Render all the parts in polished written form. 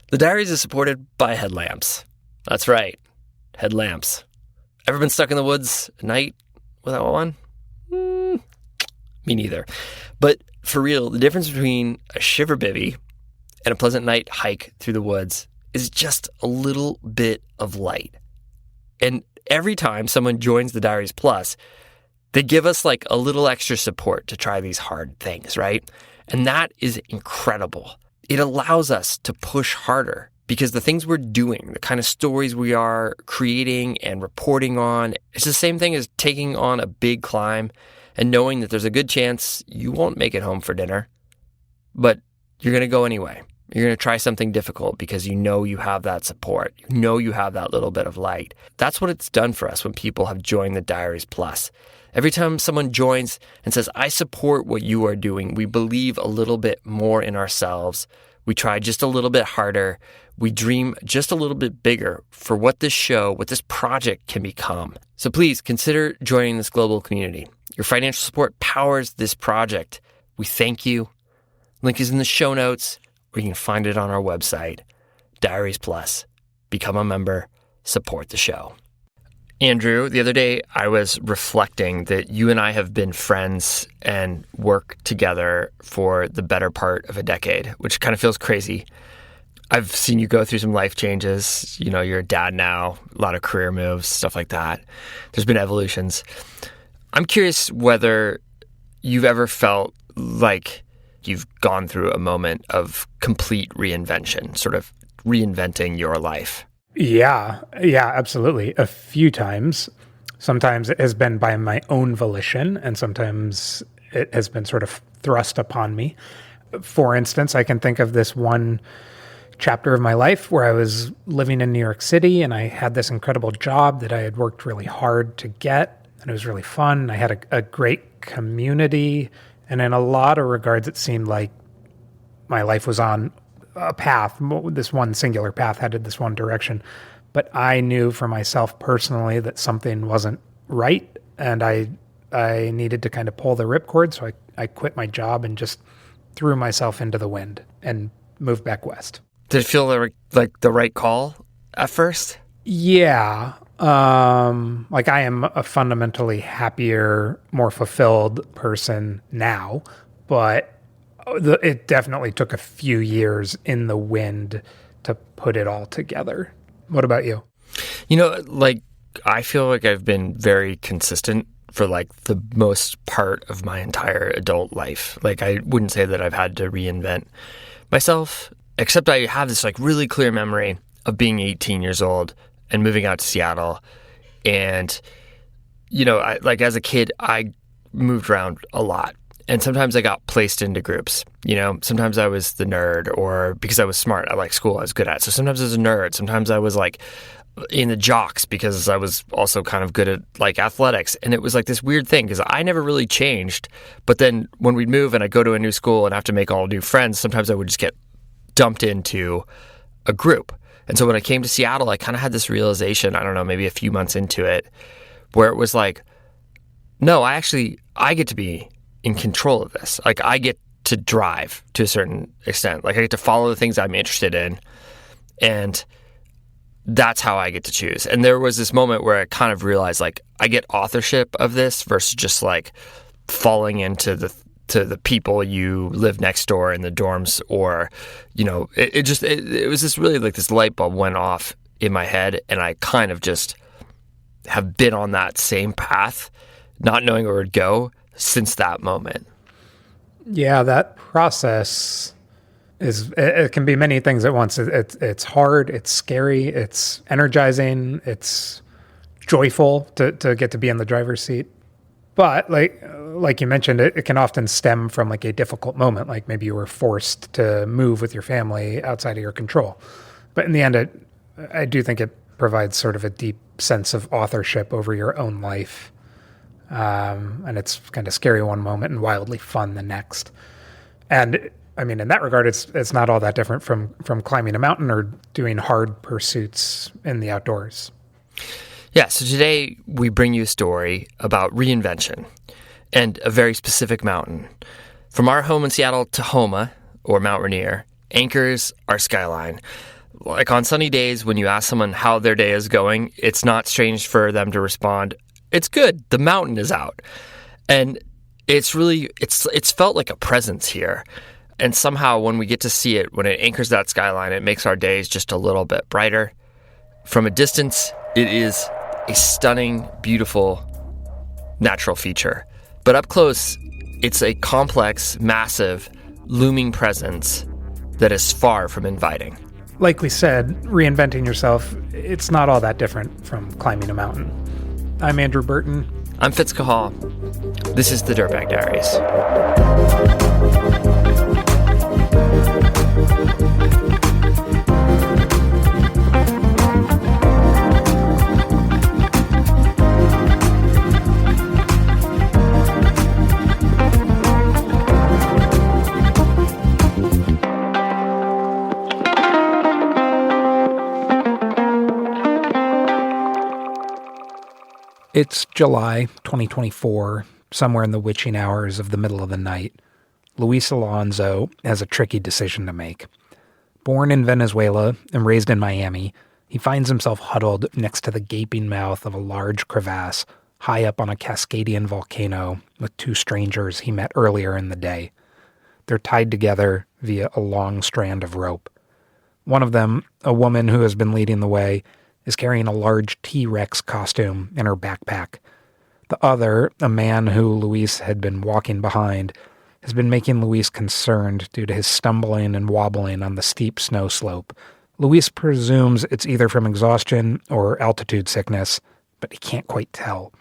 The Diaries is supported by headlamps. That's right, headlamps. Ever been stuck in the woods at night without one? Me neither. But for real, the difference between a shiver bivvy and a pleasant night hike through the woods is just a little bit of light. And every time someone joins the Diaries Plus, they give us like a little extra support to try these hard things, right? And that is incredible. It allows us to push harder because the things we're doing, the kind of stories we are creating and reporting on, it's the same thing as taking on a big climb and knowing that there's a good chance you won't make it home for dinner, but you're going to go anyway. You're going to try something difficult because you know you have that support. You know you have that little bit of light. That's what it's done for us when people have joined the Diaries Plus. Every time someone joins and says, I support what you are doing, we believe a little bit more in ourselves. We try just a little bit harder. We dream just a little bit bigger for what this show, what this project can become. So please consider joining this global community. Your financial support powers this project. We thank you. Link is in the show notes, or you can find it on our website, Diaries Plus. Become a member, support the show. Andrew, the other day I was reflecting that you and I have been friends and worked together for the better part of a decade, which kind of feels crazy. I've seen you go through some life changes. You know, you're a dad now, a lot of career moves, stuff like that. There's been evolutions. I'm curious whether you've ever felt like you've gone through a moment of complete reinvention, sort of reinventing your life. Yeah, absolutely. A few times. Sometimes it has been by my own volition, and sometimes it has been sort of thrust upon me. For instance, I can think of this one chapter of my life where I was living in New York City, and I had this incredible job that I had worked really hard to get, and it was really fun. I had a great community, and in a lot of regards, it seemed like my life was on a path, this one singular path headed this one direction. But I knew for myself personally that something wasn't right, and I needed to kind of pull the ripcord. So I quit my job and just threw myself into the wind and moved back west. Did it feel like the right call at first? Yeah. Like I am a fundamentally happier, more fulfilled person now, but it definitely took a few years in the wind to put it all together. What about you? You know, like I feel like I've been very consistent for like the most part of my entire adult life. Like I wouldn't say that I've had to reinvent myself, except I have this like really clear memory of being 18 years old and moving out to Seattle. And, you know, as a kid, I moved around a lot. And sometimes I got placed into groups, you know, sometimes I was the nerd, or because I was smart, I liked school, I was good at it. So sometimes I was a nerd. Sometimes I was like in the jocks because I was also kind of good at like athletics. And it was like this weird thing because I never really changed. But then when we'd move and I'd go to a new school and have to make all new friends, sometimes I would just get dumped into a group. And so when I came to Seattle, I kind of had this realization, I don't know, maybe a few months into it, where it was like, no, I get to be in control of this. Like I get to drive to a certain extent. Like I get to follow the things I'm interested in, and that's how I get to choose. And there was this moment where I kind of realized like I get authorship of this versus just like falling into the people you live next door in the dorms, or, you know, it was just really like this light bulb went off in my head, and I kind of just have been on that same path, not knowing where it would go since that moment. Yeah, that process it can be many things at once. It's hard, it's scary, it's energizing, it's joyful to get to be in the driver's seat. But like you mentioned, it can often stem from like a difficult moment, like maybe you were forced to move with your family outside of your control. But in the end, I do think it provides sort of a deep sense of authorship over your own life. And it's kind of scary one moment and wildly fun the next. And I mean, in that regard, it's not all that different from climbing a mountain or doing hard pursuits in the outdoors. Yeah, so today we bring you a story about reinvention and a very specific mountain. From our home in Seattle, Tahoma, or Mount Rainier, anchors our skyline. Like on sunny days, when you ask someone how their day is going, it's not strange for them to respond, "It's good. The mountain is out." And it's felt like a presence here. And somehow when we get to see it, when it anchors that skyline, it makes our days just a little bit brighter. From a distance, it is a stunning, beautiful, natural feature. But up close, it's a complex, massive, looming presence that is far from inviting. Like we said, reinventing yourself, it's not all that different from climbing a mountain. I'm Andrew Burton. I'm Fitz Cahall. This is the Dirtbag Diaries. It's July 2024, somewhere in the witching hours of the middle of the night. Luis Alonzo has a tricky decision to make. Born in Venezuela and raised in Miami, he finds himself huddled next to the gaping mouth of a large crevasse high up on a Cascadian volcano with two strangers he met earlier in the day. They're tied together via a long strand of rope. One of them, a woman who has been leading the way, is carrying a large T-Rex costume in her backpack. The other, a man who Luis had been walking behind, has been making Luis concerned due to his stumbling and wobbling on the steep snow slope. Luis presumes it's either from exhaustion or altitude sickness, but he can't quite tell.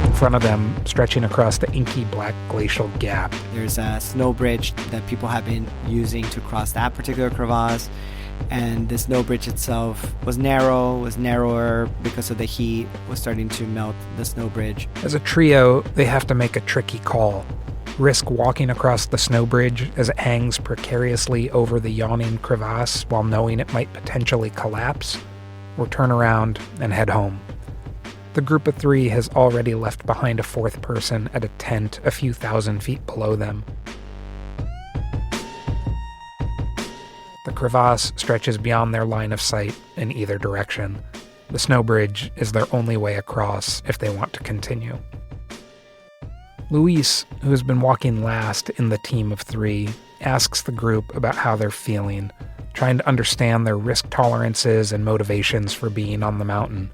In front of them, stretching across the inky black glacial gap, there's a snow bridge that people have been using to cross that particular crevasse, and the snow bridge itself was narrower because of the heat, was starting to melt the snow bridge. As a trio, they have to make a tricky call. Risk walking across the snow bridge as it hangs precariously over the yawning crevasse while knowing it might potentially collapse, or turn around and head home. The group of three has already left behind a fourth person at a tent a few thousand feet below them. The crevasse stretches beyond their line of sight in either direction. The snow bridge is their only way across if they want to continue. Luis, who has been walking last in the team of three, asks the group about how they're feeling, trying to understand their risk tolerances and motivations for being on the mountain.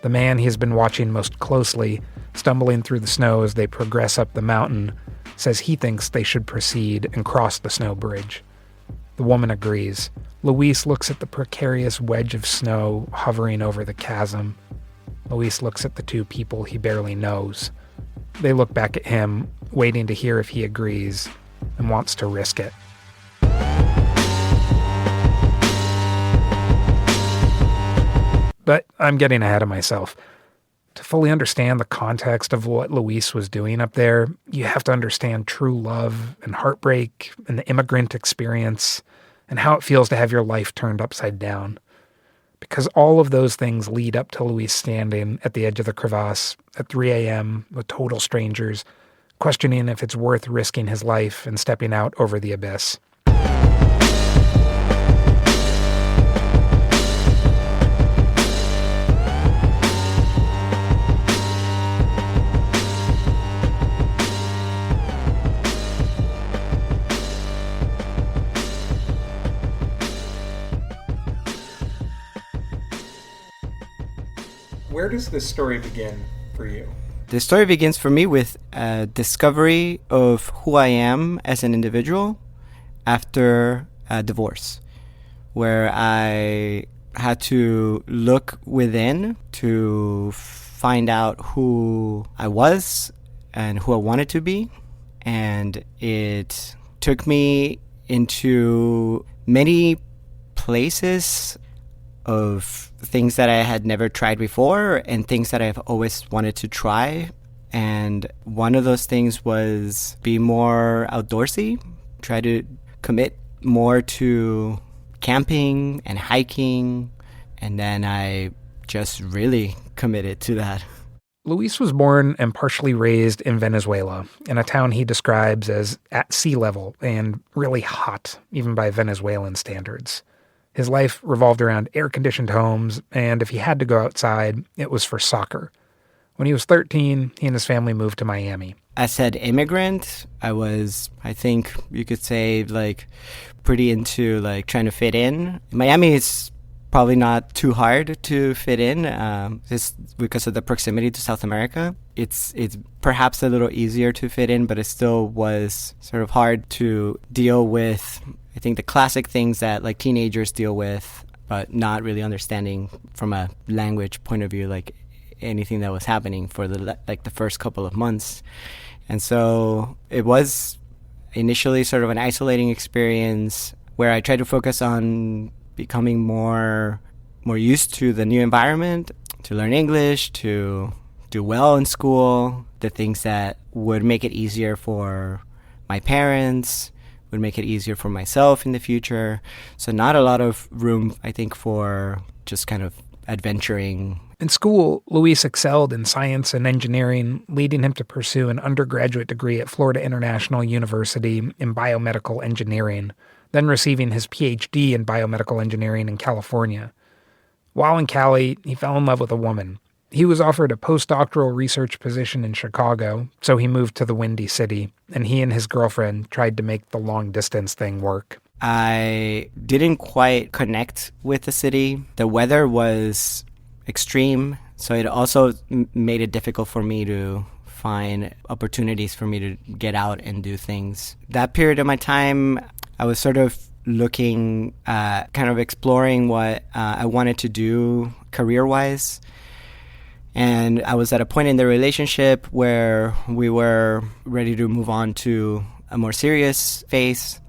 The man he has been watching most closely, stumbling through the snow as they progress up the mountain, says he thinks they should proceed and cross the snow bridge. The woman agrees. Luis looks at the precarious wedge of snow hovering over the chasm. Luis looks at the two people he barely knows. They look back at him, waiting to hear if he agrees and wants to risk it. But I'm getting ahead of myself. To fully understand the context of what Luis was doing up there, you have to understand true love and heartbreak and the immigrant experience and how it feels to have your life turned upside down. Because all of those things lead up to Luis standing at the edge of the crevasse at 3 a.m. with total strangers, questioning if it's worth risking his life and stepping out over the abyss. Where does this story begin for you? The story begins for me with a discovery of who I am as an individual after a divorce, where I had to look within to find out who I was and who I wanted to be. And it took me into many places of things that I had never tried before and things that I've always wanted to try. And one of those things was be more outdoorsy, try to commit more to camping and hiking. And then I just really committed to that. Luis was born and partially raised in Venezuela, in a town he describes as at sea level and really hot, even by Venezuelan standards. His life revolved around air-conditioned homes, and if he had to go outside, it was for soccer. When he was 13, he and his family moved to Miami. As an immigrant, I was, I think you could say, like, pretty into, like, trying to fit in. Miami is probably not too hard to fit in, just because of the proximity to South America. It's perhaps a little easier to fit in, but it still was sort of hard to deal with, I think, the classic things that, like, teenagers deal with, but not really understanding from a language point of view, like, anything that was happening for the first couple of months. And so it was initially sort of an isolating experience where I tried to focus on becoming more used to the new environment, to learn English, to do well in school, the things that would make it easier for my parents, would make it easier for myself in the future. So not a lot of room, I think, for just kind of adventuring. In school, Luis excelled in science and engineering, leading him to pursue an undergraduate degree at Florida International University in biomedical engineering, then receiving his PhD in biomedical engineering in California. While in Cali, he fell in love with a woman. He was offered a postdoctoral research position in Chicago, so he moved to the Windy City, and he and his girlfriend tried to make the long-distance thing work. I didn't quite connect with the city. The weather was extreme, so it also made it difficult for me to find opportunities for me to get out and do things. That period of my time, I was sort of looking at kind of exploring what I wanted to do career-wise. And I was at a point in the relationship where we were ready to move on to a more serious phase.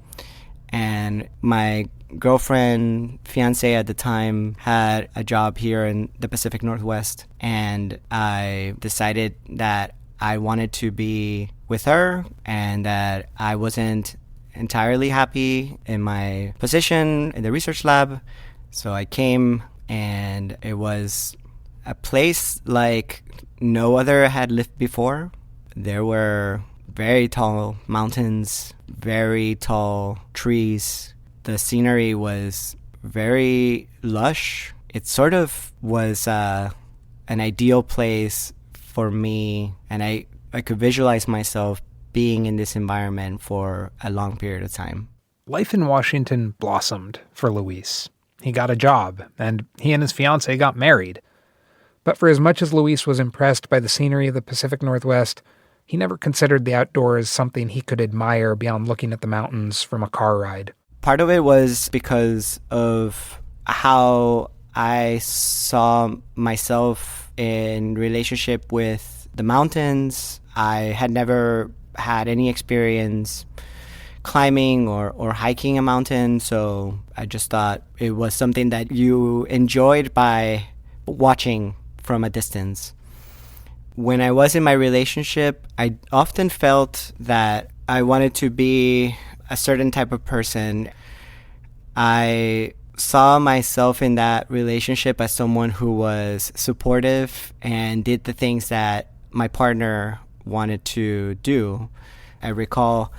And my girlfriend, fiance at the time, had a job here in the Pacific Northwest. And I decided that I wanted to be with her and that I wasn't entirely happy in my position in the research lab. So I came, and it was a place like no other had lived before. There were very tall mountains, very tall trees. The scenery was very lush. It sort of was an ideal place for me, and I could visualize myself being in this environment for a long period of time. Life in Washington blossomed for Luis. He got a job, and he and his fiancée got married. But for as much as Luis was impressed by the scenery of the Pacific Northwest, he never considered the outdoors something he could admire beyond looking at the mountains from a car ride. Part of it was because of how I saw myself in relationship with the mountains. I had never had any experience climbing or hiking a mountain, so I just thought it was something that you enjoyed by watching from a distance. When I was in my relationship, I often felt that I wanted to be a certain type of person. I saw myself in that relationship as someone who was supportive and did the things that my partner wanted to do. I recall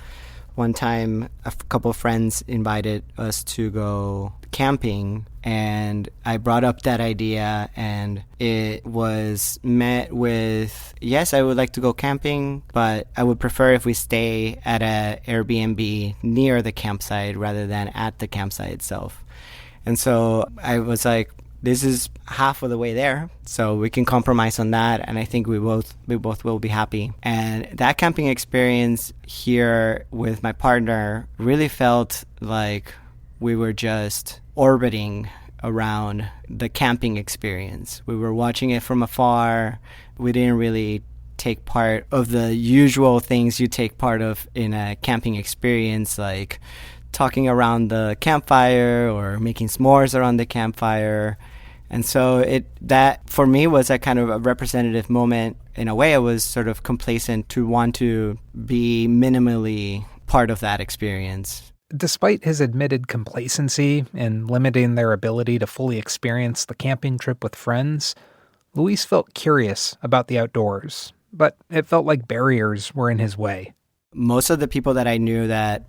one time a couple of friends invited us to go camping, and I brought up that idea, and it was met with, yes, I would like to go camping, but I would prefer if we stay at an Airbnb near the campsite rather than at the campsite itself. And so I was like, this is half of the way there, so we can compromise on that, and I think we both will be happy. And that camping experience here with my partner really felt like we were just orbiting around the camping experience. We were watching it from afar. We didn't really take part of the usual things you take part of in a camping experience, like talking around the campfire or making s'mores around the campfire. And so that for me was a kind of a representative moment. In a way, I was sort of complacent to want to be minimally part of that experience. despite his admitted complacency in limiting their ability to fully experience the camping trip with friends, Luis felt curious about the outdoors, but it felt like barriers were in his way. Most of the people that I knew that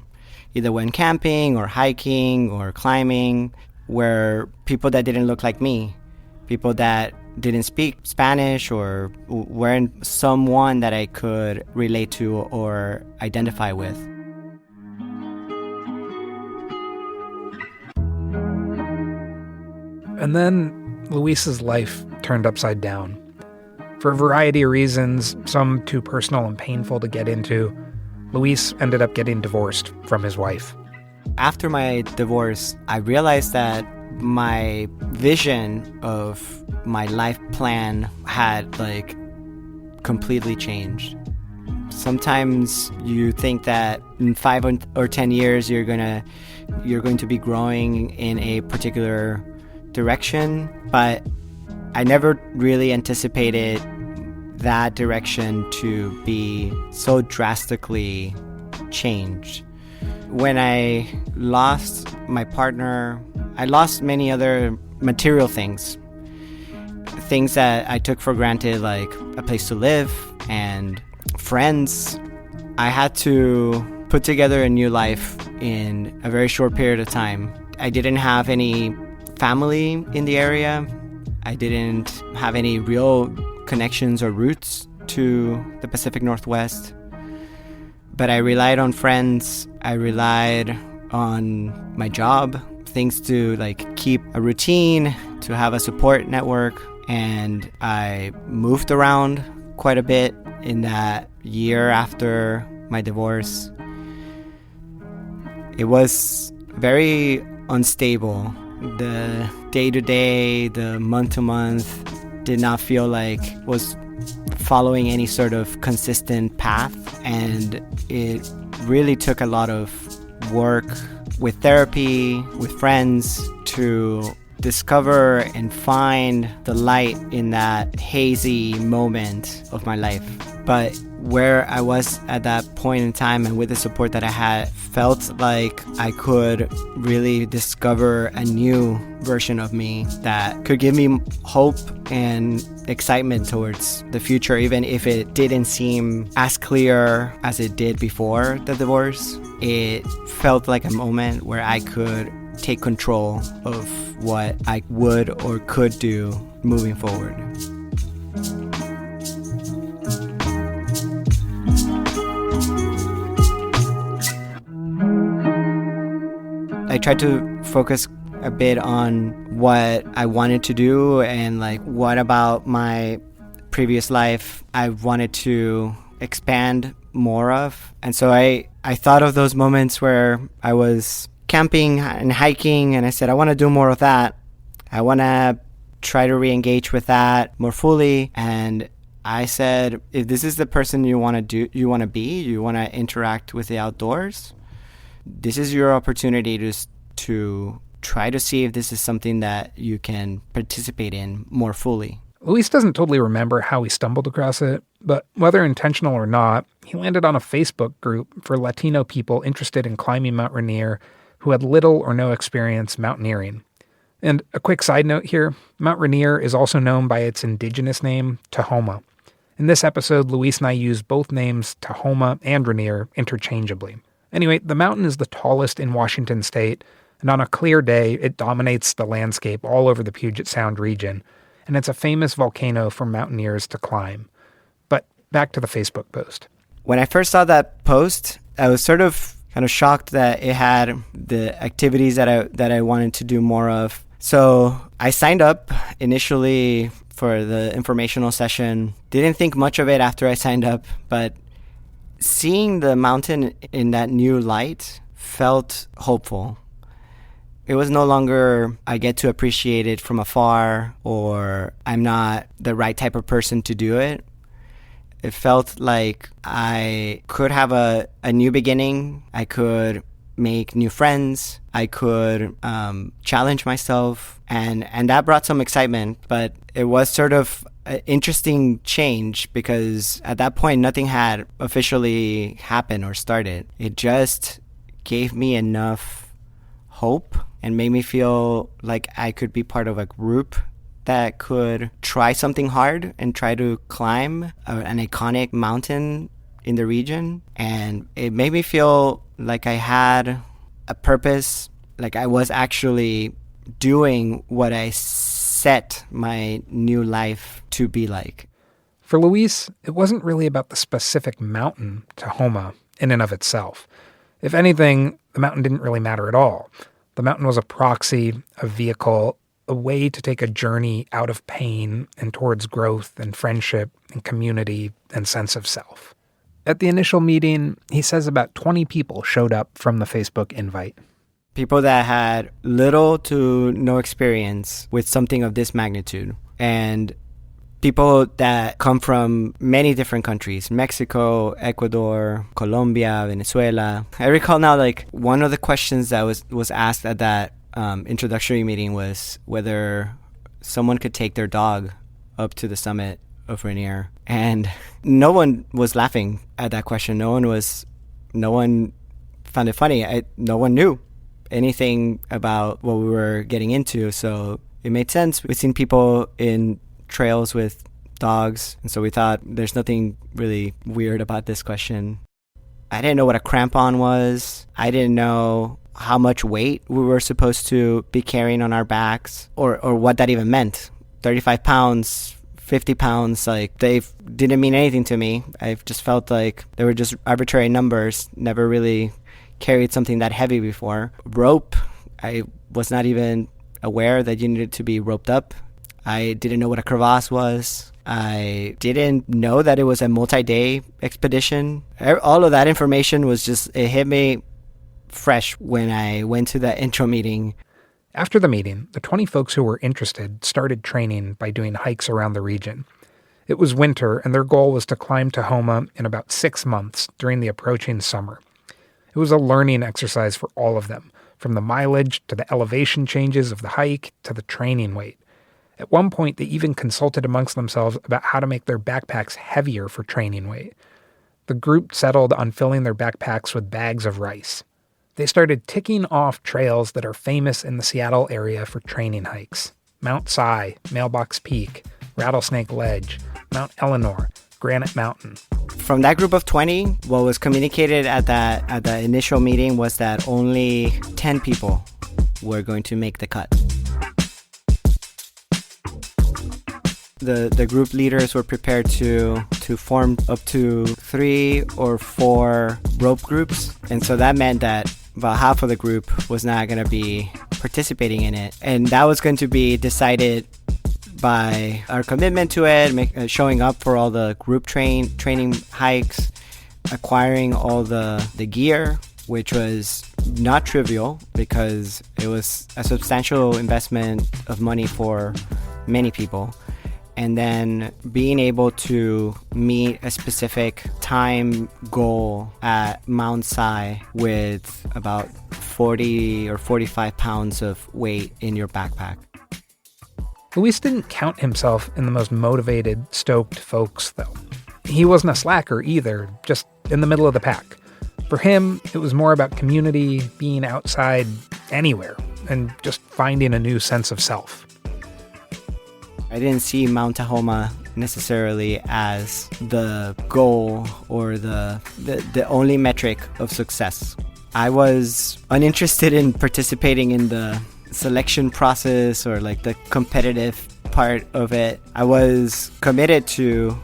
either went camping or hiking or climbing were people that didn't look like me, people that didn't speak Spanish or weren't someone that I could relate to or identify with. And then Luis's life turned upside down. For a variety of reasons, some too personal and painful to get into, Luis ended up getting divorced from his wife. After my divorce, I realized that my vision of my life plan had completely changed. Sometimes you think that in 5 or 10 years you're going to be growing in a particular direction, but I never really anticipated that direction to be so drastically changed. When I lost my partner, I lost many other material things that I took for granted, like a place to live and friends. I had to put together a new life in a very short period of time. I didn't have any family in the area. I didn't have any real connections or roots to the Pacific Northwest. But I relied on friends. I relied on my job, things to keep a routine, to have a support network. And I moved around quite a bit in that year after my divorce. It was very unstable. The day-to-day, the month-to-month did not feel like was following any sort of consistent path, and it really took a lot of work with therapy, with friends, to discover and find the light in that hazy moment of my life. But where I was at that point in time, and with the support that I had, felt like I could really discover a new version of me that could give me hope and excitement towards the future, even if it didn't seem as clear as it did before the divorce. It felt like a moment where I could take control of what I would or could do moving forward. I tried to focus a bit on what I wanted to do and what about my previous life I wanted to expand more of. And so I thought of those moments where I was camping and hiking, and I said, I want to do more of that. I want to try to re-engage with that more fully. And I said, if this is the person you want to be, you want to interact with the outdoors, this is your opportunity to try to see if this is something that you can participate in more fully. Luis doesn't totally remember how he stumbled across it, but whether intentional or not, he landed on a Facebook group for Latino people interested in climbing Mount Rainier who had little or no experience mountaineering. And a quick side note here, Mount Rainier is also known by its indigenous name, Tahoma. In this episode, Luis and I use both names, Tahoma and Rainier, interchangeably. Anyway, the mountain is the tallest in Washington state, and on a clear day, it dominates the landscape all over the Puget Sound region, and it's a famous volcano for mountaineers to climb. But back to the Facebook post. When I first saw that post, I was kind of shocked that it had the activities that I wanted to do more of. So I signed up initially for the informational session. Didn't think much of it after I signed up, but seeing the mountain in that new light felt hopeful. It was no longer I get to appreciate it from afar, or I'm not the right type of person to do it. It felt like I could have a new beginning. I could make new friends. I could challenge myself. And that brought some excitement. But it was sort of an interesting change because at that point, nothing had officially happened or started. It just gave me enough hope and made me feel like I could be part of a group that could try something hard and try to climb an iconic mountain in the region. And it made me feel like I had a purpose, like I was actually doing what I set my new life to be like. For Luis, it wasn't really about the specific mountain, Tahoma, in and of itself. If anything, the mountain didn't really matter at all. The mountain was a proxy, a vehicle, a way to take a journey out of pain and towards growth and friendship and community and sense of self. At the initial meeting, he says about 20 people showed up from the Facebook invite. People that had little to no experience with something of this magnitude. And people that come from many different countries: Mexico, Ecuador, Colombia, Venezuela. I recall now, like, one of the questions that was asked at that introductory meeting was whether someone could take their dog up to the summit of Rainier. And no one was laughing at that question. No one found it funny. No one knew anything about what we were getting into. So it made sense. We've seen people in trails with dogs, and so we thought there's nothing really weird about this question. I didn't know what a crampon was. I didn't know how much weight we were supposed to be carrying on our backs, or what that even meant. 35 pounds, 50 pounds, like, they didn't mean anything to me. I just felt like they were just arbitrary numbers. Never really carried something that heavy before. Rope, I was not even aware that you needed to be roped up. I didn't know what a crevasse was. I didn't know that it was a multi-day expedition. All of that information was just, it hit me fresh when I went to that intro meeting. After the meeting, the 20 folks who were interested started training by doing hikes around the region. It was winter, and their goal was to climb Tahoma in about 6 months during the approaching summer. It was a learning exercise for all of them, from the mileage to the elevation changes of the hike to the training weight. At one point, they even consulted amongst themselves about how to make their backpacks heavier for training weight. The group settled on filling their backpacks with bags of rice. They started ticking off trails that are famous in the Seattle area for training hikes: Mount Si, Mailbox Peak, Rattlesnake Ledge, Mount Eleanor, Granite Mountain. From that group of 20, what was communicated at the initial meeting was that only 10 people were going to make the cut. The group leaders were prepared to form up to 3 or 4 rope groups. And so that meant that about half of the group was not going to be participating in it. And that was going to be decided by our commitment to it, showing up for all the group training hikes, acquiring all the gear, which was not trivial because it was a substantial investment of money for many people. And then being able to meet a specific time goal at Mount Si with about 40 or 45 pounds of weight in your backpack. Luis didn't count himself in the most motivated, stoked folks, though. He wasn't a slacker either, just in the middle of the pack. For him, it was more about community, being outside anywhere, and just finding a new sense of self. I didn't see Mount Tahoma necessarily as the goal or the only metric of success. I was uninterested in participating in the selection process or like the competitive part of it. I was committed to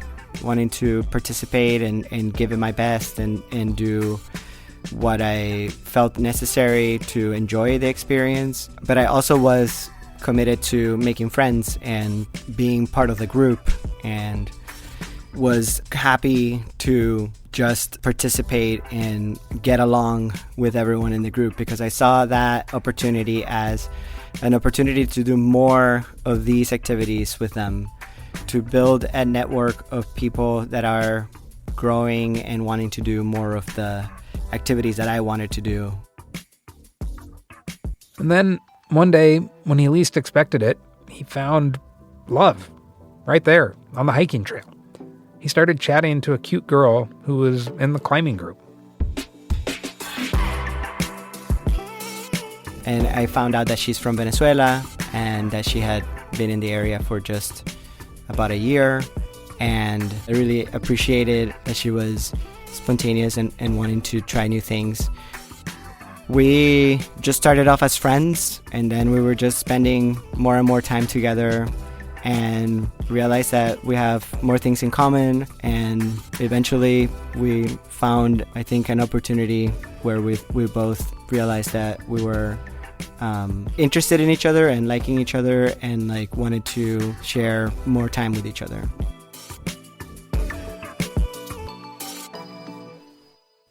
wanting to participate and give it my best and do what I felt necessary to enjoy the experience. But I also was committed to making friends and being part of the group, and was happy to just participate and get along with everyone in the group, because I saw that opportunity as an opportunity to do more of these activities with them, to build a network of people that are growing and wanting to do more of the activities that I wanted to do. And then one day, when he least expected it, he found love right there on the hiking trail. He started chatting to a cute girl who was in the climbing group. And I found out that she's from Venezuela and that she had been in the area for just about a year. And I really appreciated that she was spontaneous and wanting to try new things. We just started off as friends, and then we were just spending more and more time together and realized that we have more things in common. And eventually we found, I think, an opportunity where we both realized that we were interested in each other and liking each other and like wanted to share more time with each other.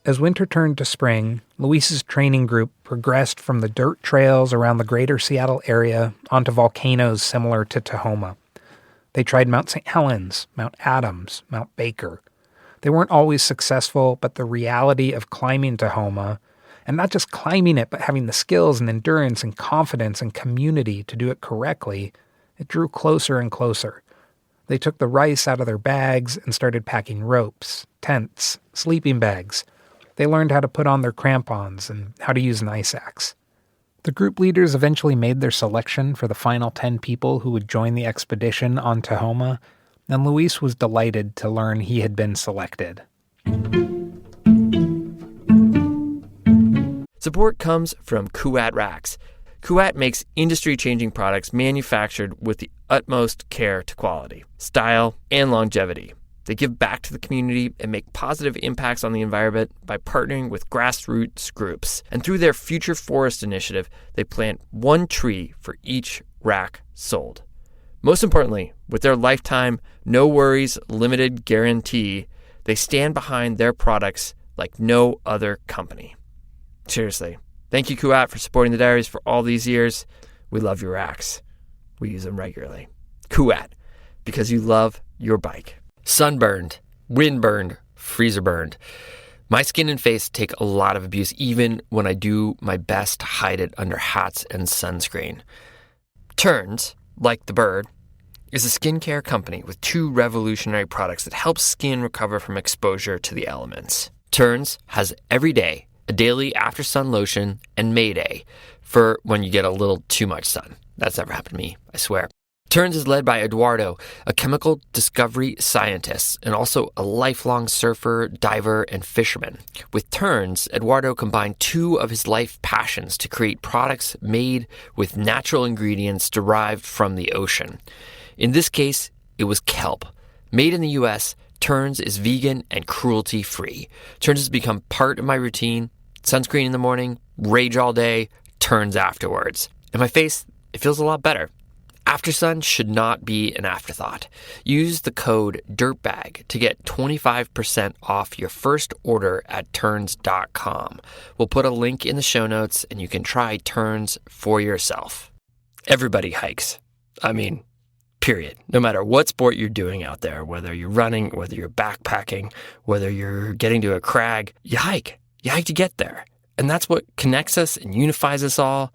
As winter turned to spring, Luis's training group progressed from the dirt trails around the greater Seattle area onto volcanoes similar to Tahoma. They tried Mount St. Helens, Mount Adams, Mount Baker. They weren't always successful, but the reality of climbing Tahoma, and not just climbing it, but having the skills and endurance and confidence and community to do it correctly, it drew closer and closer. They took the rice out of their bags and started packing ropes, tents, sleeping bags. They learned how to put on their crampons and how to use an ice axe. The group leaders eventually made their selection for the final 10 people who would join the expedition on Tahoma, and Luis was delighted to learn he had been selected. Support comes from Kuat Racks. Kuat makes industry-changing products manufactured with the utmost care to quality, style, and longevity. They give back to the community and make positive impacts on the environment by partnering with grassroots groups. And through their Future Forest initiative, they plant 1 tree for each rack sold. Most importantly, with their lifetime, no worries, limited guarantee, they stand behind their products like no other company. Seriously, thank you, Kuat, for supporting the diaries for all these years. We love your racks. We use them regularly. Kuat, because you love your bike. Sunburned, windburned, freezer burned. My skin and face take a lot of abuse, even when I do my best to hide it under hats and sunscreen. Turns, like the bird, is a skincare company with 2 revolutionary products that help skin recover from exposure to the elements. Turns has Every Day, a daily after sun lotion, and Mayday for when you get a little too much sun. That's never happened to me, I swear. Turns is led by Eduardo, a chemical discovery scientist and also a lifelong surfer, diver, and fisherman. With Turns, Eduardo combined 2 of his life passions to create products made with natural ingredients derived from the ocean. In this case, it was kelp. Made in the U.S., Turns is vegan and cruelty-free. Turns has become part of my routine. Sunscreen in the morning, rage all day, Turns afterwards. And my face, it feels a lot better. After sun should not be an afterthought. Use the code DIRTBAG to get 25% off your first order at turns.com. We'll put a link in the show notes and you can try Turns for yourself. Everybody hikes. I mean, period. No matter what sport you're doing out there, whether you're running, whether you're backpacking, whether you're getting to a crag, you hike. You hike to get there. And that's what connects us and unifies us all.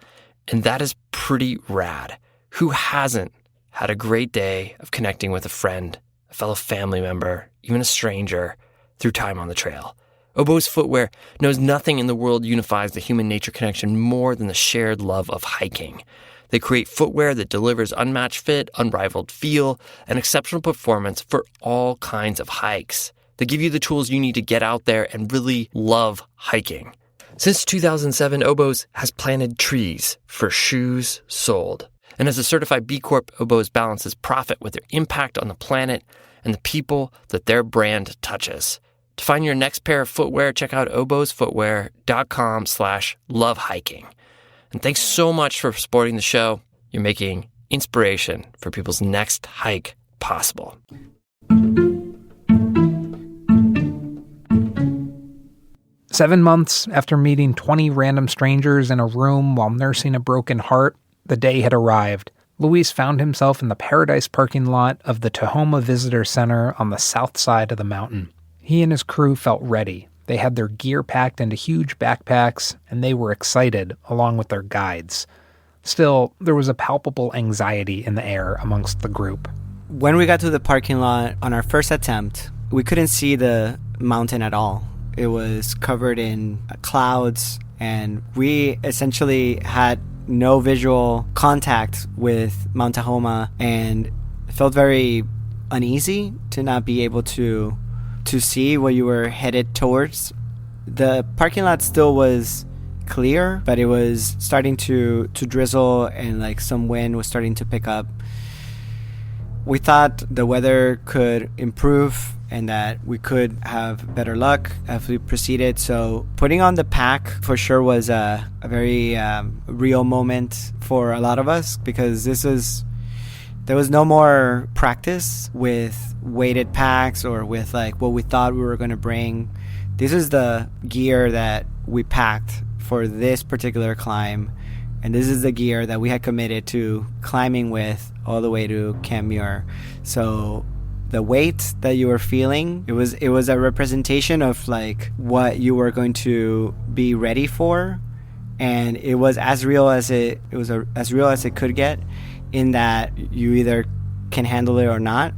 And that is pretty rad. Who hasn't had a great day of connecting with a friend, a fellow family member, even a stranger, through time on the trail? Oboe's footwear knows nothing in the world unifies the human-nature connection more than the shared love of hiking. They create footwear that delivers unmatched fit, unrivaled feel, and exceptional performance for all kinds of hikes. They give you the tools you need to get out there and really love hiking. Since 2007, Oboes has planted trees for shoes sold. And as a certified B Corp, Oboes balances profit with their impact on the planet and the people that their brand touches. To find your next pair of footwear, check out obosfootwear.com/lovehiking. And thanks so much for supporting the show. You're making inspiration for people's next hike possible. Seven months after meeting 20 random strangers in a room while nursing a broken heart, the day had arrived. Luis found himself in the Paradise parking lot of the Tahoma Visitor Center on the south side of the mountain. He and his crew felt ready. They had their gear packed into huge backpacks, and they were excited, along with their guides. Still, there was a palpable anxiety in the air amongst the group. When we got to the parking lot on our first attempt, we couldn't see the mountain at all. It was covered in clouds And we essentially had no visual contact with Mount Tahoma, and it felt very uneasy to not be able to see what you were headed towards. The parking lot still was clear, but it was starting to drizzle, and like some wind was starting to pick up. We thought the weather could improve and that we could have better luck as we proceeded. So putting on the pack for sure was a very real moment for a lot of us, because there was no more practice with weighted packs or with like what we thought we were going to bring. This is the gear that we packed for this particular climb, and this is the gear that we had committed to climbing with all the way to Camp Muir. So the weight that you were feeling, it was a representation of like what you were going to be ready for, and it was as real as it could get, in that you either can handle it or not.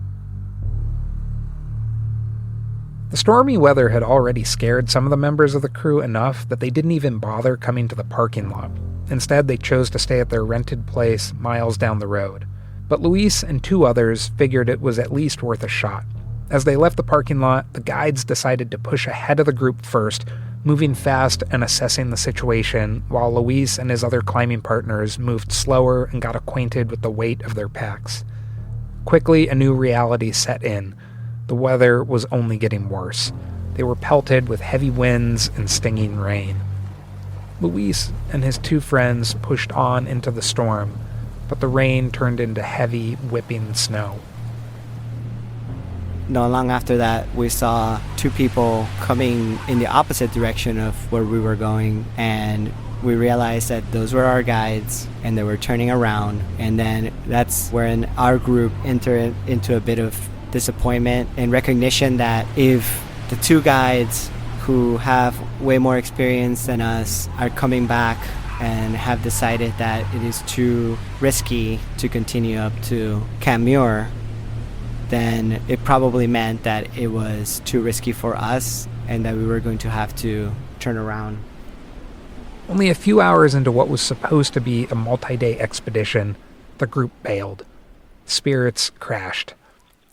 The stormy weather had already scared some of the members of the crew enough that they didn't even bother coming to the parking lot. Instead, they chose to stay at their rented place miles down the road. But Luis and 2 others figured it was at least worth a shot. As they left the parking lot, the guides decided to push ahead of the group first, moving fast and assessing the situation, while Luis and his other climbing partners moved slower and got acquainted with the weight of their packs. Quickly, a new reality set in. The weather was only getting worse. They were pelted with heavy winds and stinging rain. Luis and his 2 friends pushed on into the storm, but the rain turned into heavy, whipping snow. Not long after that, we saw 2 people coming in the opposite direction of where we were going, and we realized that those were our guides, and they were turning around. And then that's when our group entered into a bit of disappointment and recognition that if the 2 guides who have way more experience than us are coming back and have decided that it is too risky to continue up to Camp Muir, then it probably meant that it was too risky for us and that we were going to have to turn around. Only a few hours into what was supposed to be a multi-day expedition, the group bailed. Spirits crashed.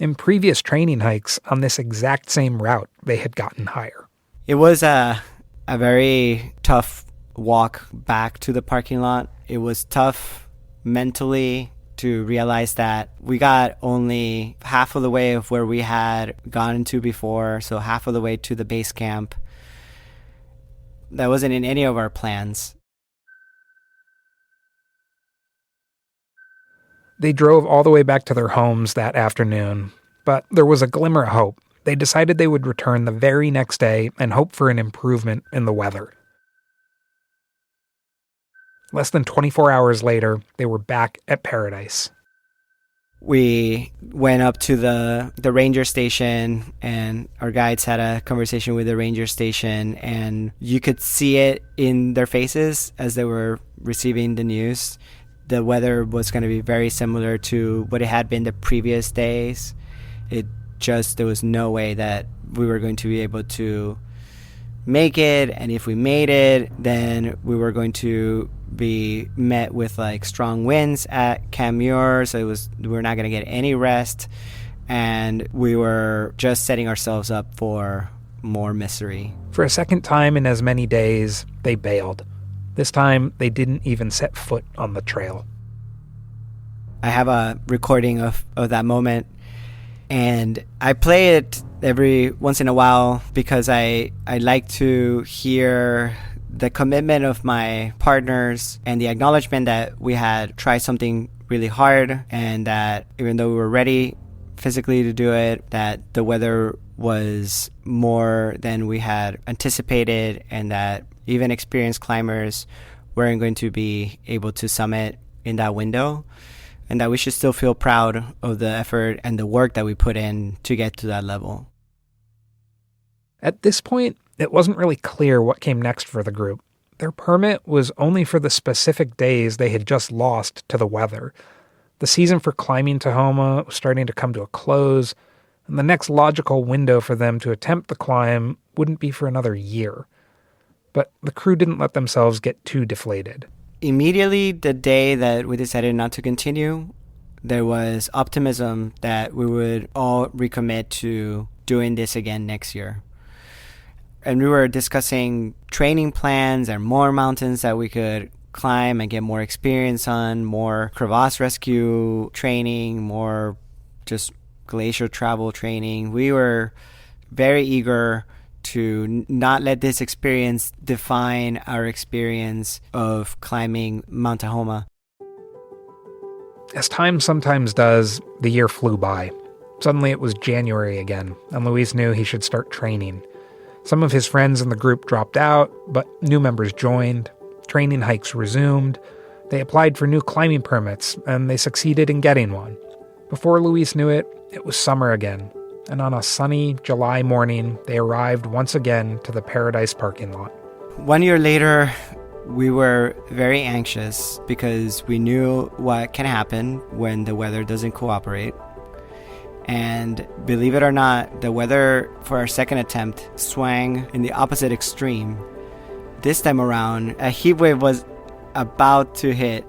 In previous training hikes on this exact same route, they had gotten higher. It was a very tough walk back to the parking lot. It was tough mentally to realize that we got only half of the way of where we had gone to before, so half of the way to the base camp. That wasn't in any of our plans. They drove all the way back to their homes that afternoon, but there was a glimmer of hope. They decided they would return the very next day and hope for an improvement in the weather. Less than 24 hours later, they were back at Paradise. We went up to the ranger station, and our guides had a conversation with the ranger station, and you could see it in their faces as they were receiving the news. The weather was going to be very similar to what it had been the previous days. There was no way that we were going to be able to make it, and if we made it, then we were going to be met with like strong winds at Camp Muir, so we were not going to get any rest, and we were just setting ourselves up for more misery. For a second time in as many days, they bailed. This time, they didn't even set foot on the trail. I have a recording of that moment, and I play it every once in a while because I like to hear the commitment of my partners and the acknowledgement that we had tried something really hard, and that even though we were ready physically to do it, that the weather was more than we had anticipated, and that even experienced climbers weren't going to be able to summit in that window, and that we should still feel proud of the effort and the work that we put in to get to that level. At this point, it wasn't really clear what came next for the group. Their permit was only for the specific days they had just lost to the weather. The season for climbing Tahoma was starting to come to a close, and the next logical window for them to attempt the climb wouldn't be for another year. but the crew didn't let themselves get too deflated. Immediately the day that we decided not to continue, there was optimism that we would all recommit to doing this again next year. And we were discussing training plans and more mountains that we could climb and get more experience on, more crevasse rescue training, more just glacier travel training. We were very eager to not let this experience define our experience of climbing Mount Tahoma. As time sometimes does, the year flew by. Suddenly it was January again, and Luis knew he should start training. Some of his friends in the group dropped out, but new members joined. Training hikes resumed. They applied for new climbing permits, and they succeeded in getting one. Before Luis knew it, it was summer again, and on a sunny July morning, they arrived once again to the Paradise parking lot. 1 year later, we were very anxious because we knew what can happen when the weather doesn't cooperate. And believe it or not, the weather for our second attempt swung in the opposite extreme. This time around, a heat wave was about to hit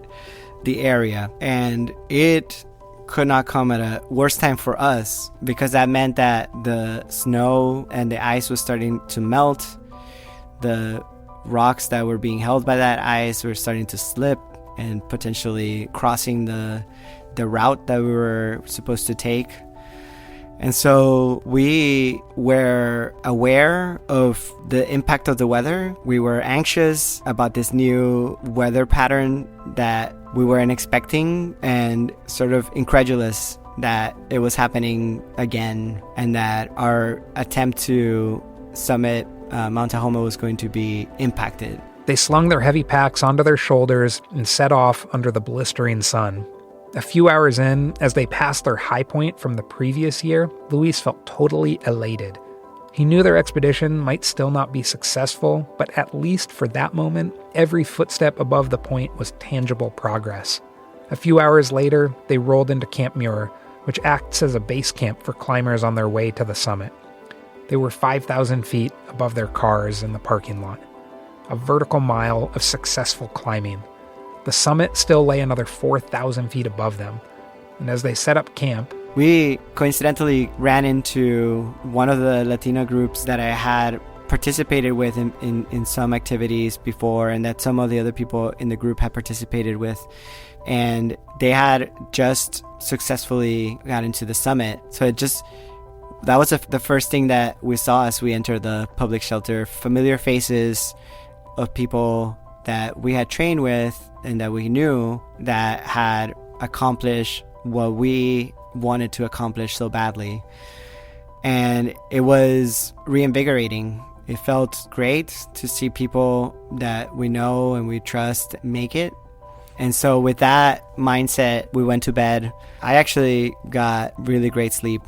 the area, and it could not come at a worse time for us, because that meant that the snow and the ice was starting to melt. The rocks that were being held by that ice were starting to slip and potentially crossing the route that we were supposed to take. And so we were aware of the impact of the weather. We were anxious about this new weather pattern that we weren't expecting, and sort of incredulous that it was happening again, and that our attempt to summit Mount Tahoma was going to be impacted. They slung their heavy packs onto their shoulders and set off under the blistering sun. A few hours in, as they passed their high point from the previous year, Luis felt totally elated. He knew their expedition might still not be successful, but at least for that moment, every footstep above the point was tangible progress. A few hours later, they rolled into Camp Muir, which acts as a base camp for climbers on their way to the summit. They were 5,000 feet above their cars in the parking lot. A vertical mile of successful climbing. The summit still lay another 4,000 feet above them. And as they set up camp, we coincidentally ran into one of the Latino groups that I had participated with in some activities before, and that some of the other people in the group had participated with. And they had just successfully gotten to the summit. So that was the first thing that we saw as we entered the public shelter. Familiar faces of people that we had trained with and that we knew that had accomplished what we wanted to accomplish so badly. And it was reinvigorating. It felt great to see people that we know and we trust make it. And so with that mindset, we went to bed. I actually got really great sleep.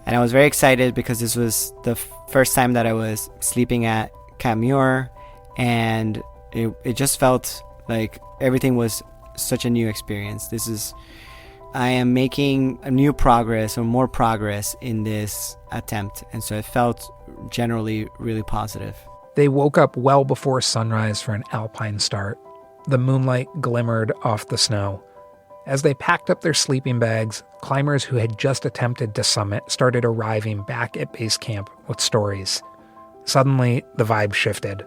And I was very excited because this was the first time that I was sleeping at Camp Muir, and it just felt like everything was such a new experience. I am making a new progress or more progress in this attempt. And so it felt generally really positive. They woke up well before sunrise for an alpine start. The moonlight glimmered off the snow. As they packed up their sleeping bags, climbers who had just attempted to summit started arriving back at base camp with stories. Suddenly, the vibe shifted.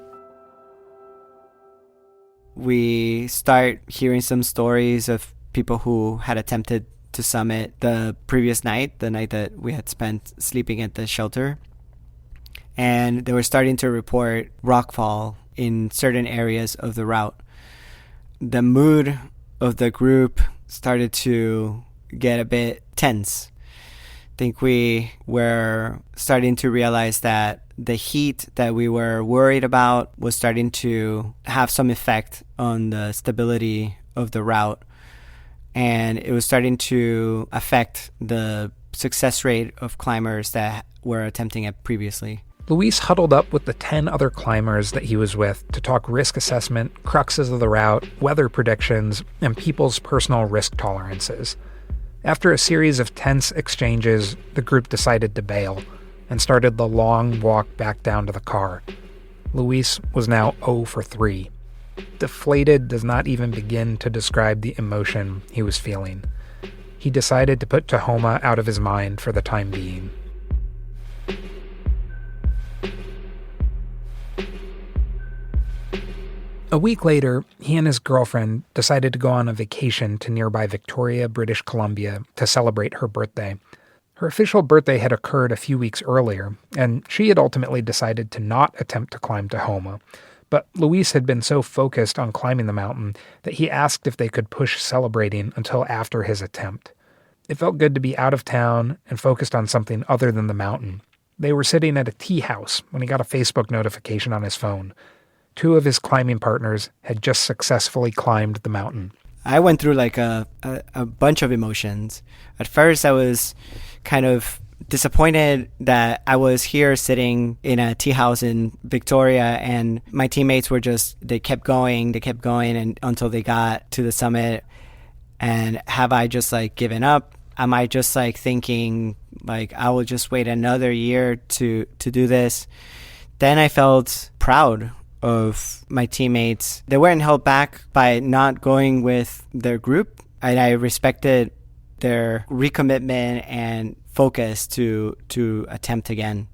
We start hearing some stories of people who had attempted to summit the previous night, the night that we had spent sleeping at the shelter. And they were starting to report rockfall in certain areas of the route. The mood of the group started to get a bit tense. I think we were starting to realize that the heat that we were worried about was starting to have some effect on the stability of the route. And it was starting to affect the success rate of climbers that were attempting it previously. Luis huddled up with the 10 other climbers that he was with to talk risk assessment, cruxes of the route, weather predictions, and people's personal risk tolerances. After a series of tense exchanges, the group decided to bail and started the long walk back down to the car. Luis was now 0 for 3. Deflated does not even begin to describe the emotion he was feeling. He decided to put Tahoma out of his mind for the time being. A week later, he and his girlfriend decided to go on a vacation to nearby Victoria, British Columbia, to celebrate her birthday. Her official birthday had occurred a few weeks earlier, and she had ultimately decided to not attempt to climb Tahoma. But Luis had been so focused on climbing the mountain that he asked if they could push celebrating until after his attempt. It felt good to be out of town and focused on something other than the mountain. They were sitting at a tea house when he got a Facebook notification on his phone. 2 of his climbing partners had just successfully climbed the mountain. I went through like a bunch of emotions. At first, I was kind of disappointed that I was here sitting in a tea house in Victoria, and my teammates were they kept going and until they got to the summit. And have I just like given up? Am I just like thinking like I will just wait another year to do this? Then I felt proud of my teammates. They weren't held back by not going with their group, and I respected their recommitment and focus to attempt again.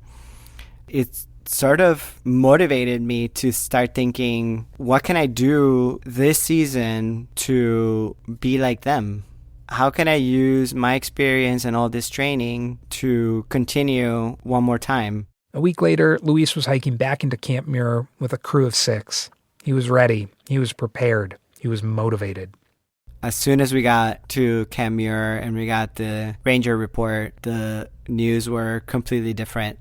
It sort of motivated me to start thinking, what can I do this season to be like them? How can I use my experience and all this training to continue one more time? A week later, Luis was hiking back into Camp Muir with a crew of 6. He was ready. He was prepared. He was motivated. As soon as we got to Camp Muir and we got the ranger report, the news were completely different.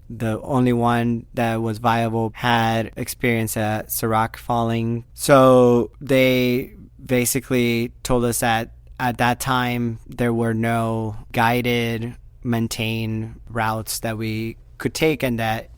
The only one that was viable had experienced a serac falling. So they basically told us that at that time there were no guided, maintained routes that we could take, and that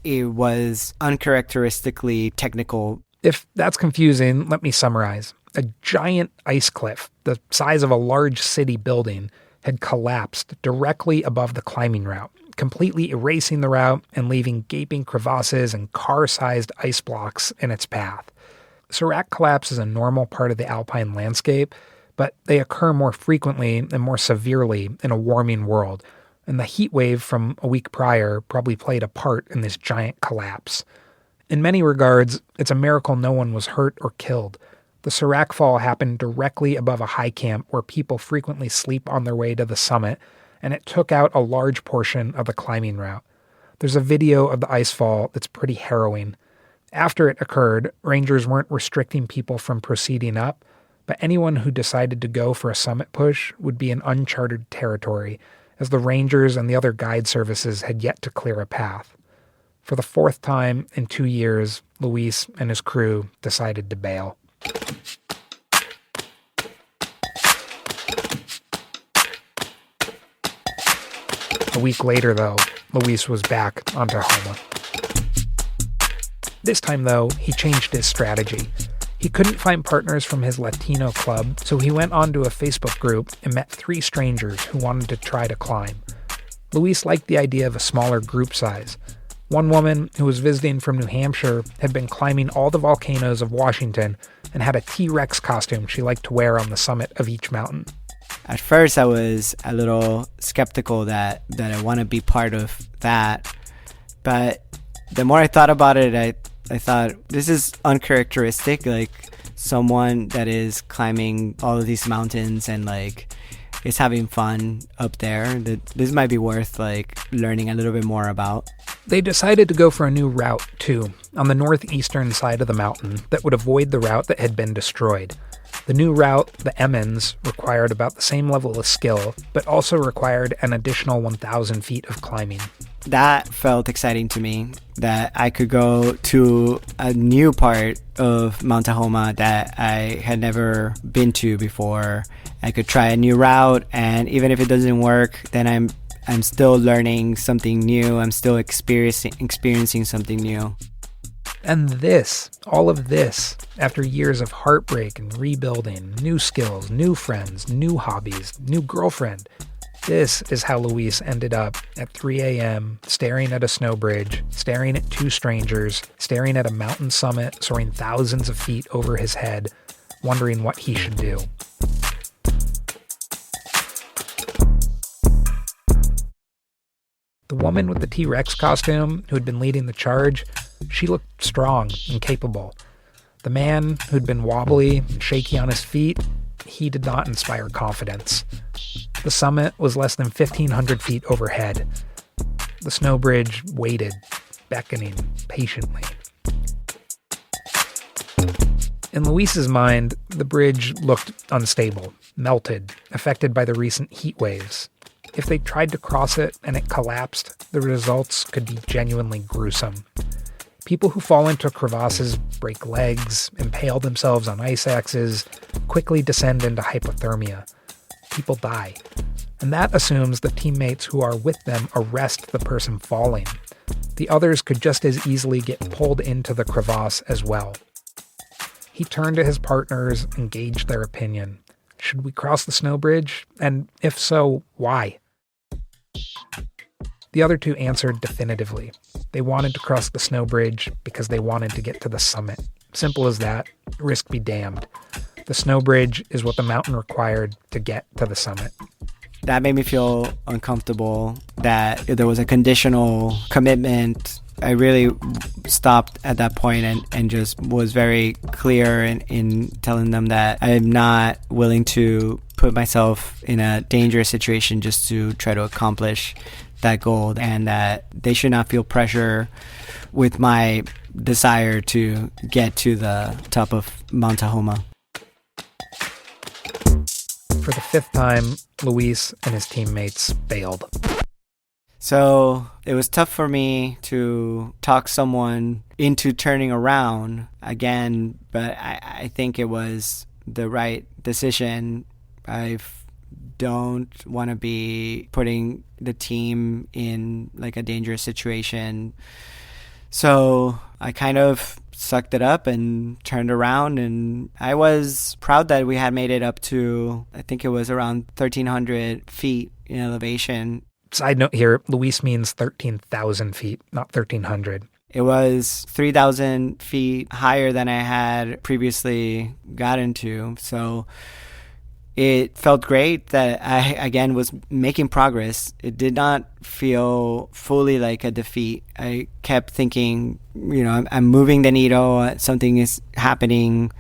it was uncharacteristically technical. If that's confusing, let me summarize. A giant ice cliff, the size of a large city building, had collapsed directly above the climbing route, completely erasing the route and leaving gaping crevasses and car-sized ice blocks in its path. Serac collapse is a normal part of the alpine landscape, but they occur more frequently and more severely in a warming world, and the heat wave from a week prior probably played a part in this giant collapse. In many regards, it's a miracle no one was hurt or killed. The Serac fall happened directly above a high camp where people frequently sleep on their way to the summit, and it took out a large portion of the climbing route. There's a video of the ice fall that's pretty harrowing. After it occurred, rangers weren't restricting people from proceeding up, but anyone who decided to go for a summit push would be in uncharted territory, as the rangers and the other guide services had yet to clear a path. For the 4th time in 2 years, Luis and his crew decided to bail. A week later, though, Luis was back on Tahoma. This time, though, he changed his strategy. He couldn't find partners from his Latino club, so he went onto a Facebook group and met 3 strangers who wanted to try to climb. Luis liked the idea of a smaller group size. One woman who was visiting from New Hampshire had been climbing all the volcanoes of Washington and had a T-Rex costume she liked to wear on the summit of each mountain. At first, I was a little skeptical that I want to be part of that. But the more I thought about it, I thought, this is uncharacteristic. Like, someone that is climbing all of these mountains and, like, is having fun up there. This might be worth, like, learning a little bit more about. They decided to go for a new route, too, on the northeastern side of the mountain that would avoid the route that had been destroyed. The new route, the Emmons, required about the same level of skill, but also required an additional 1,000 feet of climbing. That felt exciting to me, that I could go to a new part of Mount Tahoma that I had never been to before. I could try a new route, and even if it doesn't work, then I'm still learning something new. I'm still experiencing something new. And this, all of this, after years of heartbreak and rebuilding, new skills, new friends, new hobbies, new girlfriend, This is how Luis ended up at 3 a.m., staring at a snow bridge, staring at two strangers, staring at a mountain summit soaring thousands of feet over his head, wondering what he should do. The woman with the T-Rex costume who had been leading the charge, she looked strong and capable. The man who'd been wobbly and shaky on his feet, he did not inspire confidence. The summit was less than 1,500 feet overhead. The snow bridge waited, beckoning patiently. In Luis's mind, the bridge looked unstable, melted, affected by the recent heat waves. If they tried to cross it and it collapsed, the results could be genuinely gruesome. People who fall into crevasses break legs, impale themselves on ice axes, quickly descend into hypothermia. People die. And that assumes the teammates who are with them arrest the person falling. The others could just as easily get pulled into the crevasse as well. He turned to his partners and gauged their opinion. Should we cross the snow bridge? And if so, why? The other two answered definitively. They wanted to cross the snow bridge because they wanted to get to the summit. Simple as that. Risk be damned. The snow bridge is what the mountain required to get to the summit. That made me feel uncomfortable, that there was a conditional commitment. I really stopped at that point and just was very clear in telling them that I'm not willing to put myself in a dangerous situation just to try to accomplish that goal, and that they should not feel pressure with my desire to get to the top of Mount Tahoma. For the fifth time, Luis and his teammates bailed. So it was tough for me to talk someone into turning around again, but I think it was the right decision. I don't want to be putting the team in like a dangerous situation. So I kind of sucked it up and turned around, and I was proud that we had made it up to, I think it was around 1,300 feet in elevation. Side note here, Luis means 13,000 feet, not 1,300. It was 3,000 feet higher than I had previously gotten to. So it felt great that I, again, was making progress. It did not feel fully like a defeat. I kept thinking, I'm moving the needle. Something is happening.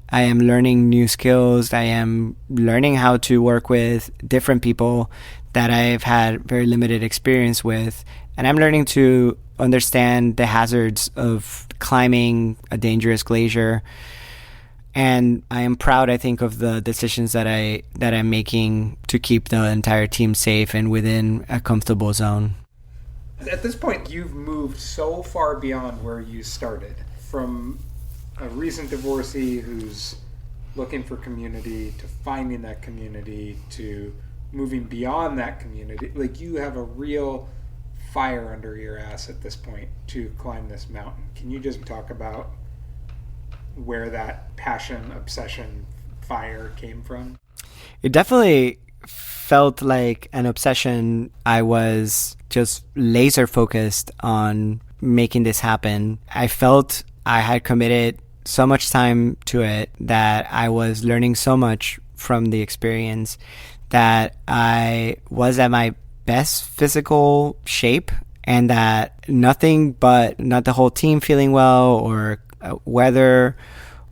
I am learning new skills. I am learning how to work with different people that I've had very limited experience with. And I'm learning to understand the hazards of climbing a dangerous glacier. And I am proud, I think, of the decisions that I'm making to keep the entire team safe and within a comfortable zone. At this point, you've moved so far beyond where you started. From a recent divorcee who's looking for community, to finding that community, to moving beyond that community. Like, you have a real fire under your ass at this point to climb this mountain. Can you just talk about where that passion, obsession, fire came from? It definitely felt like an obsession. I was just laser focused on making this happen. I felt I had committed so much time to it, that I was learning so much from the experience, that I was at my best physical shape, and that nothing but not the whole team feeling well, or weather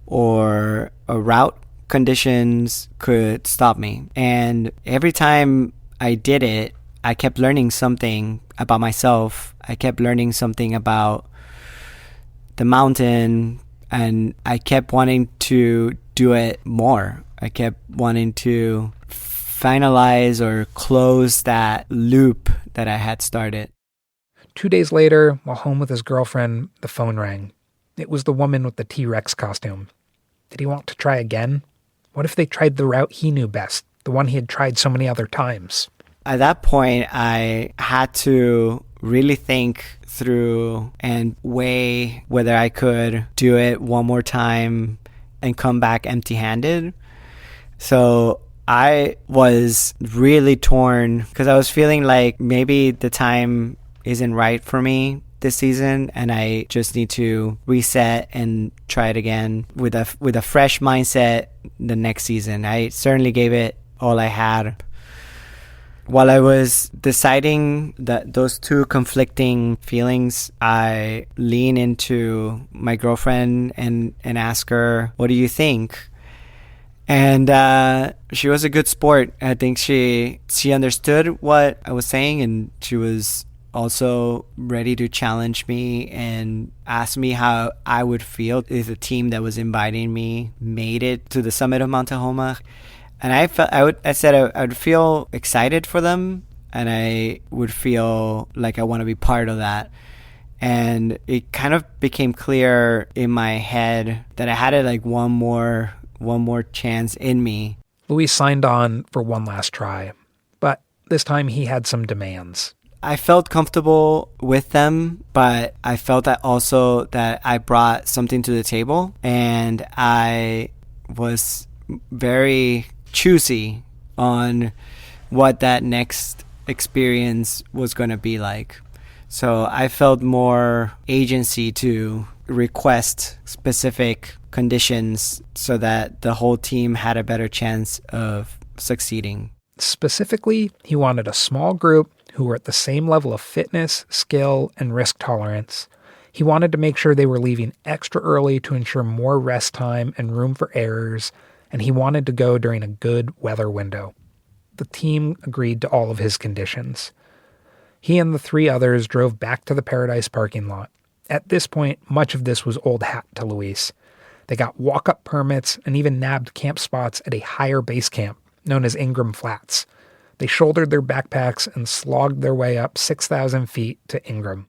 or route conditions could stop me. And every time I did it, I kept learning something about myself. I kept learning something about the mountain, and I kept wanting to do it more. I kept wanting to finalize or close that loop that I had started. 2 days later, while home with his girlfriend, the phone rang. It was the woman with the T-Rex costume. Did he want to try again? What if they tried the route he knew best, the one he had tried so many other times? At that point, I had to really think through and weigh whether I could do it one more time and come back empty-handed. So I was really torn because I was feeling like maybe the time isn't right for me this season, and I just need to reset and try it again with a fresh mindset the next season. I certainly gave it all I had. While I was deciding that those two conflicting feelings, I lean into my girlfriend and ask her, "What do you think?" And she was a good sport. I think she understood what I was saying, and she was also ready to challenge me and ask me how I would feel if the team that was inviting me made it to the summit of Mount Tahoma. And I said I would feel excited for them, and I would feel like I want to be part of that. And it kind of became clear in my head that I had it like one more chance in me. Luis signed on for one last try, but this time he had some demands. I felt comfortable with them, but I felt that also that I brought something to the table, and I was very choosy on what that next experience was going to be like. So I felt more agency to request specific conditions so that the whole team had a better chance of succeeding. Specifically, he wanted a small group who were at the same level of fitness, skill, and risk tolerance. He wanted to make sure they were leaving extra early to ensure more rest time and room for errors, and he wanted to go during a good weather window. The team agreed to all of his conditions. He and the 3 others drove back to the Paradise parking lot. At this point, much of this was old hat to Luis. They got walk-up permits and even nabbed camp spots at a higher base camp, known as Ingram Flats. They shouldered their backpacks and slogged their way up 6,000 feet to Ingram.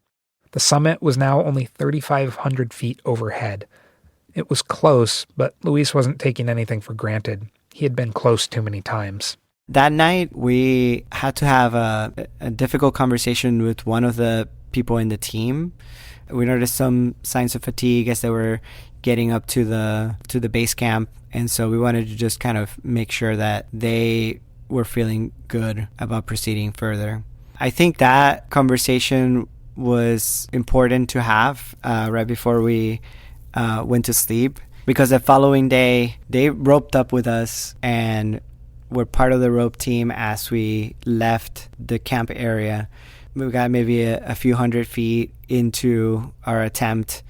The summit was now only 3,500 feet overhead. It was close, but Luis wasn't taking anything for granted. He had been close too many times. That night, we had to have a difficult conversation with one of the people in the team. We noticed some signs of fatigue as they were getting up to the base camp, and so we wanted to just kind of make sure that they were feeling good about proceeding further. I think that conversation was important to have right before we went to sleep, because the following day they roped up with us and were part of the rope team as we left the camp area. We got maybe a few hundred feet into our attempt,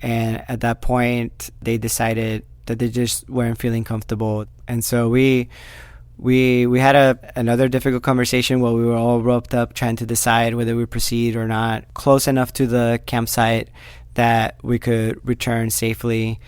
and at that point they decided that they just weren't feeling comfortable, and so we had another difficult conversation while we were all roped up trying to decide whether we proceed or not, close enough to the campsite that we could return safely.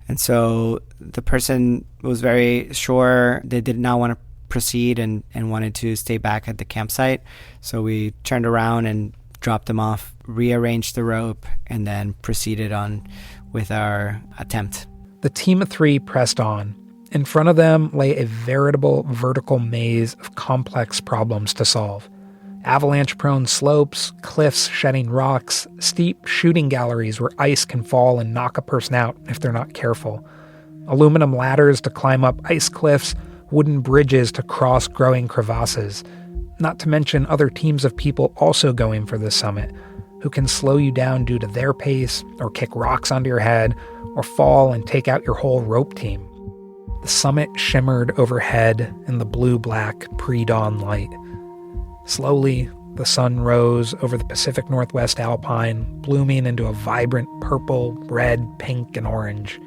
And so the person was very sure they did not want to proceed and wanted to stay back at the campsite. So we turned around and dropped them off, rearranged the rope, and then proceeded on with our attempt. The team of 3 pressed on. In front of them lay a veritable vertical maze of complex problems to solve. Avalanche-prone slopes, cliffs shedding rocks, steep shooting galleries where ice can fall and knock a person out if they're not careful. Aluminum ladders to climb up ice cliffs, wooden bridges to cross growing crevasses. Not to mention other teams of people also going for the summit, who can slow you down due to their pace, or kick rocks onto your head, or fall and take out your whole rope team. The summit shimmered overhead in the blue-black pre-dawn light. Slowly, the sun rose over the Pacific Northwest Alpine, blooming into a vibrant purple, red, pink, and orange.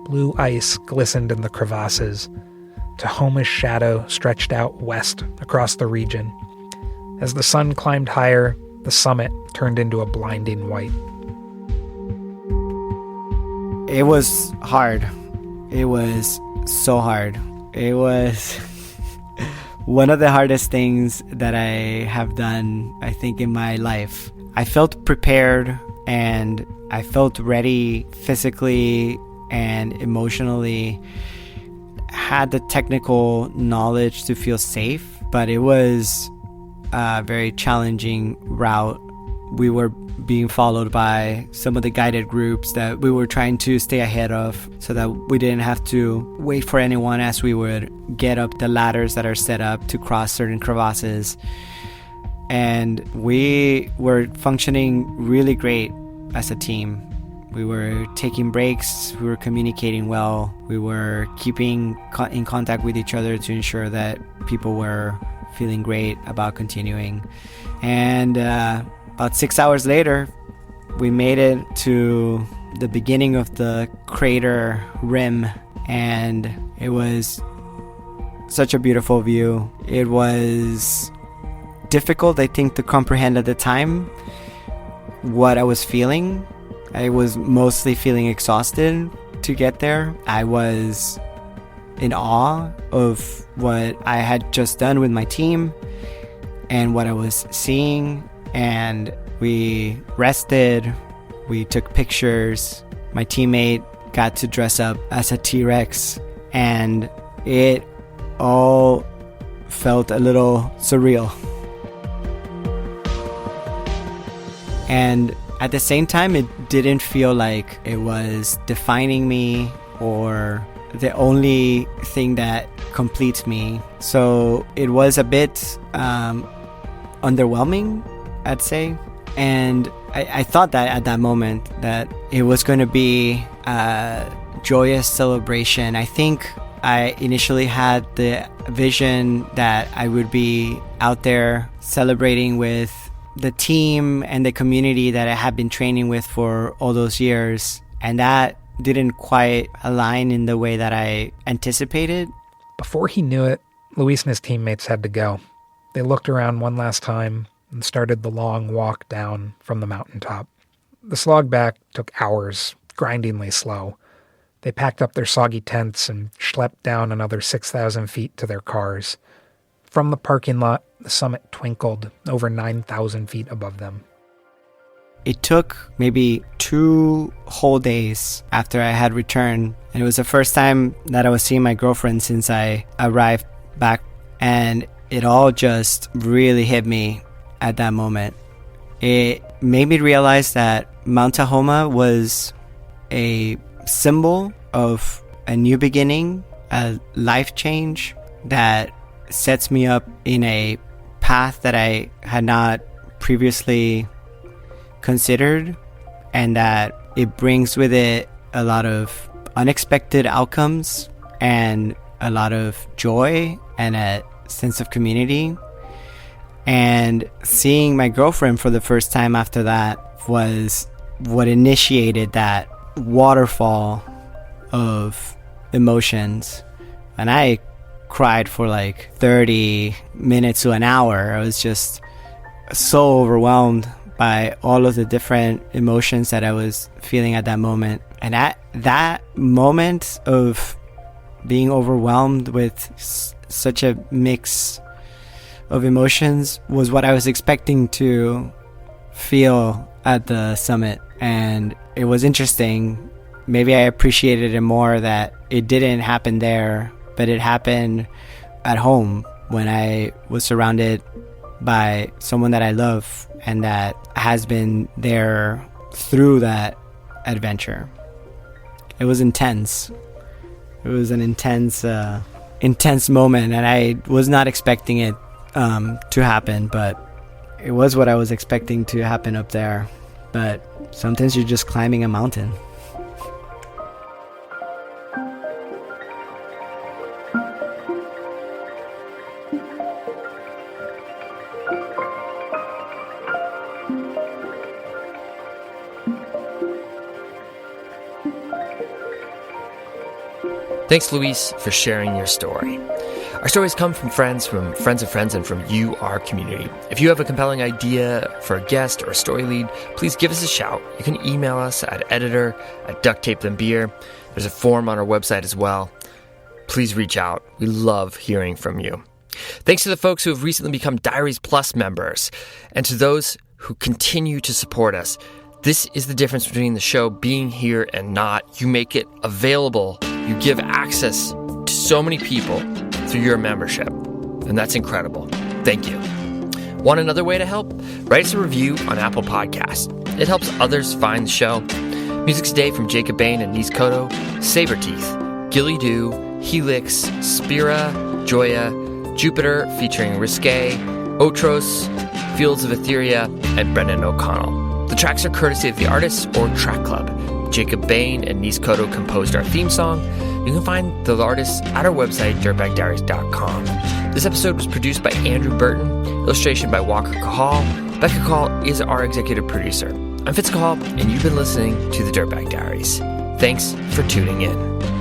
Blue ice glistened in the crevasses. Tahoma's shadow stretched out west across the region. As the sun climbed higher, the summit turned into a blinding white. It was hard. It was so hard. It was one of the hardest things that I have done, I think, in my life. I felt prepared and I felt ready physically and emotionally. Had the technical knowledge to feel safe, but it was a very challenging route we were being followed by some of the guided groups that we were trying to stay ahead of so that we didn't have to wait for anyone as we would get up the ladders that are set up to cross certain crevasses. And we were functioning really great as a team. We were taking breaks, we were communicating well, we were keeping in contact with each other to ensure that people were feeling great about continuing. And about 6 hours later, we made it to the beginning of the crater rim, and it was such a beautiful view. It was difficult, I think, to comprehend at the time what I was feeling. I was mostly feeling exhausted to get there. I was in awe of what I had just done with my team and what I was seeing. And we rested, we took pictures. My teammate got to dress up as a T-Rex, and it all felt a little surreal. And at the same time, it didn't feel like it was defining me or the only thing that completes me. So it was a bit underwhelming, I'd say. And I thought that at that moment that it was going to be a joyous celebration. I think I initially had the vision that I would be out there celebrating with the team and the community that I had been training with for all those years. And that didn't quite align in the way that I anticipated. Before he knew it, Luis and his teammates had to go. They looked around one last time and started the long walk down from the mountaintop. The slog back took hours, grindingly slow. They packed up their soggy tents and schlepped down another 6,000 feet to their cars. From the parking lot, the summit twinkled over 9,000 feet above them. It took maybe 2 whole days after I had returned, and it was the first time that I was seeing my girlfriend since I arrived back, and it all just really hit me at that moment. It made me realize that Mount Tahoma was a symbol of a new beginning, a life change that sets me up in a path that I had not previously considered, and that it brings with it a lot of unexpected outcomes and a lot of joy and a sense of community. And seeing my girlfriend for the first time after that was what initiated that waterfall of emotions. And I cried for like 30 minutes to an hour. I was just so overwhelmed by all of the different emotions that I was feeling at that moment. And at that moment of being overwhelmed with such a mix of emotions was what I was expecting to feel at the summit. And it was interesting. Maybe I appreciated it more that it didn't happen there, but it happened at home when I was surrounded by someone that I love and that has been there through that adventure. It was intense. It was an intense moment, and I was not expecting it to happen, but it was what I was expecting to happen up there. But sometimes you're just climbing a mountain. Thanks, Luis, for sharing your story. Our stories come from friends of friends, and from you, our community. If you have a compelling idea for a guest or a story lead, please give us a shout. You can email us at editor@ducktapethandbeer. There's a form on our website as well. Please reach out. We love hearing from you. Thanks to the folks who have recently become Diaries Plus members, and to those who continue to support us. This is the difference between the show being here and not. You make it available. You give access to so many people through your membership, and that's incredible. Thank you. Want another way to help? Write us a review on Apple Podcasts. It helps others find the show. Music today from Jacob Bain and Nis Koto, Saberteeth, Gilly Doo, Helix, Spira, Joya, Jupiter featuring Risque, Otros, Fields of Etheria, and Brendan O'Connell. The tracks are courtesy of the artists or Track Club. Jacob Bain and Nis Koto composed our theme song. You can find the artists at our website, dirtbagdiaries.com. This episode was produced by Andrew Burton, illustration by Walker Cahal. Becca Cahal is our executive producer. I'm Fitz Cahal, and you've been listening to the Dirtbag Diaries. Thanks for tuning in.